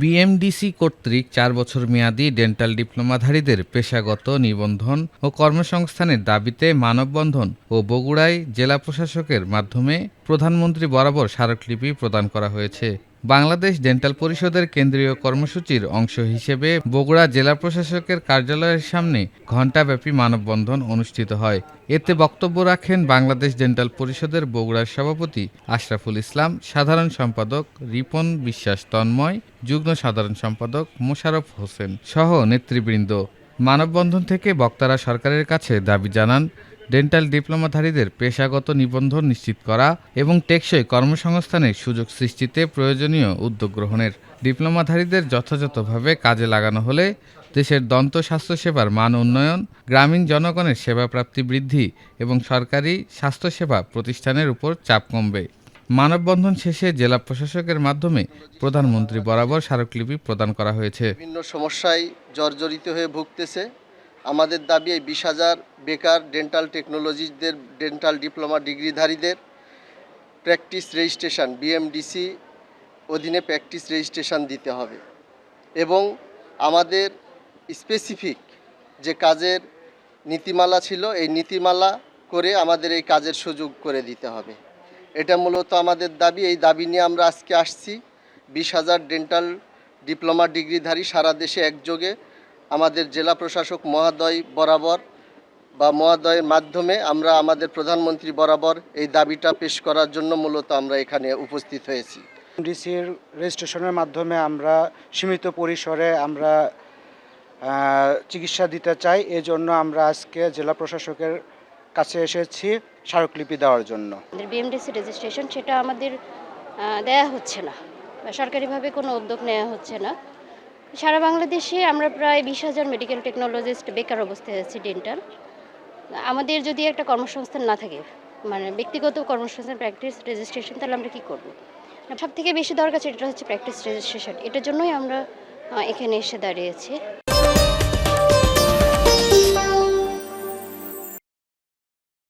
BMDC কর্তৃক ৪ বছর মেয়াদী ডেন্টাল ডিপ্লোমাধারীদের পেশাগত নিবন্ধন ও কর্মসংস্থানের দাবিতে মানববন্ধন ও বগুড়ায় জেলা প্রশাসকের মাধ্যমে প্রধানমন্ত্রী বরাবর স্মারকলিপি প্রদান করা হয়েছে। বাংলাদেশ ডেন্টাল পরিষদের কেন্দ্রীয় কর্মসূচির অংশ হিসেবে বগুড়া জেলা প্রশাসকের কার্যালয়ের সামনে ঘণ্টাব্যাপী মানববন্ধন অনুষ্ঠিত হয়। এতে বক্তব্য রাখেন বাংলাদেশ ডেন্টাল পরিষদের বগুড়ার সভাপতি আশরাফুল ইসলাম, সাধারণ সম্পাদক রিপন বিশ্বাস তন্ময়, যুগ্ম সাধারণ সম্পাদক মোশাররফ হোসেন সহ নেতৃবৃন্দ। মানববন্ধন থেকে বক্তারা সরকারের কাছে দাবি জানান ডেন্টাল ডিপ্লোমাধারীদের পেশাগত নিবন্ধন নিশ্চিত করা এবং টেকসই কর্মসংস্থানের সুযোগ সৃষ্টিতে প্রয়োজনীয় উদ্যোগ গ্রহণের। ডিপ্লোমাধারীদের যথাযথভাবে কাজে লাগানো হলে দেশের দন্ত স্বাস্থ্যসেবার মান উন্নয়ন, গ্রামীণ জনগণের সেবা প্রাপ্তি বৃদ্ধি এবং সরকারি স্বাস্থ্যসেবা প্রতিষ্ঠানের উপর চাপ কমবে। মানববন্ধন শেষে জেলা প্রশাসকের মাধ্যমে প্রধানমন্ত্রী বরাবর স্মারকলিপি প্রদান করা হয়েছে। বিভিন্ন সমস্যায় জর্জরিত হয়ে ভুগতেছে। আমাদের দাবি এই 20,000 বেকার ডেন্টাল টেকনোলজিস্টদের, ডেন্টাল ডিপ্লোমা ডিগ্রিধারীদের প্র্যাকটিস রেজিস্ট্রেশন বিএমডিসি অধীনে প্র্যাকটিস রেজিস্ট্রেশন দিতে হবে এবং আমাদের স্পেসিফিক যে কাজের নীতিমালা ছিল এই নীতিমালা করে আমাদের এই কাজের সুযোগ করে দিতে হবে। এটা মূলত আমাদের দাবি। এই দাবি নিয়ে আমরা আজকে আসছি। 20,000 ডেন্টাল ডিপ্লোমা ডিগ্রিধারী সারা দেশে একযোগে আমাদের জেলা প্রশাসক মহোদয় বরাবর বা মহোদয়ের মাধ্যমে আমরা আমাদের প্রধানমন্ত্রী বরাবর এই দাবিটা পেশ করার জন্য মূলত আমরা এখানে উপস্থিত হয়েছি। ডিসির রেজিস্ট্রেশনের মাধ্যমে আমরা সীমিত পরিসরে আমরা চিকিৎসা দিতে চাই। এজন্য আমরা আজকে জেলা প্রশাসকের কাছে এসেছি স্মারকলিপি দেওয়ার জন্য। বিএমডিসি রেজিস্ট্রেশন সেটা আমাদের দেয়া হচ্ছে না, সরকারিভাবে কোনো উদ্যোগ নেওয়া হচ্ছে না। সারা বাংলাদেশে আমরা প্রায় 20,000 মেডিকেল টেকনোলজিস্ট বেকার অবস্থায় আছি ডেন্টাল। আমাদের যদি একটা কর্মসংস্থান না থাকে, মানে ব্যক্তিগত কর্মসংস্থান প্র্যাকটিস রেজিস্ট্রেশন, তাহলে আমরা কী করব? সব থেকে বেশি দরকার সেটা হচ্ছে প্র্যাকটিস রেজিস্ট্রেশন। এটার জন্যই আমরা এখানে এসে দাঁড়িয়েছি।